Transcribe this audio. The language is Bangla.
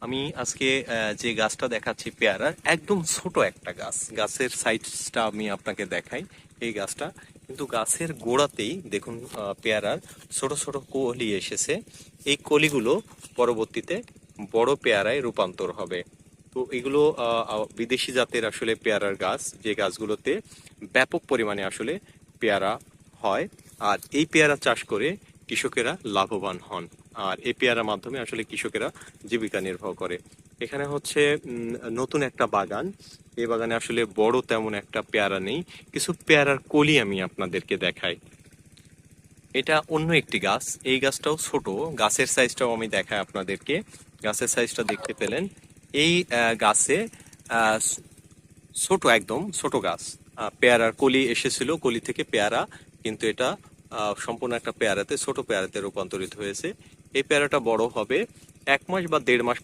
আমি আজকে যে গাছটা দেখাচ্ছি পেয়ারার একদম ছোট একটা গাছ, গাছের সাইজটা আমি আপনাকে দেখাই। এই গাছটা কিন্তু গাছের গোড়াতেই দেখুন পেয়ারার ছোট ছোট কলি এসেছে। এই কলিগুলো পরবর্তীতে বড় পেয়ারায় রূপান্তর হবে। তো এগুলো বিদেশি জাতের আসলে পেয়ারার গাছ, যে গাছগুলোতে ব্যাপক পরিমাণে আসলে পেয়ারা হয়। আর এই পেয়ারা চাষ করে কৃষকেরা লাভবান হন। আর এই পেয়ারার মাধ্যমে আসলে কৃষকেরা জীবিকা নির্বাহ করে। এখানে হচ্ছে নতুন একটা বাগান। এই বাগানে আসলে বড় তেমন একটা পেয়ারা নেই, কিছু পেয়ারার কলি আমি আপনাদেরকে দেখাই। এটা অন্য একটি গাছ, এই গাছটাও ছোট, গাছের সাইজটাও আমি দেখাই আপনাদেরকে। গাছের সাইজটা দেখতে পেলেন। এই গাছে আহ, ছোট, একদম ছোট গাছ। পেয়ারার কলি এসেছিল, কলি থেকে পেয়ারা, কিন্তু এটা সম্পূর্ণ একটা পেয়ারাতে, ছোট পেয়ারাতে রূপান্তরিত হয়েছে। এই পেয়ারাটা বড় হবে 1 মাস বা 1.5 মাস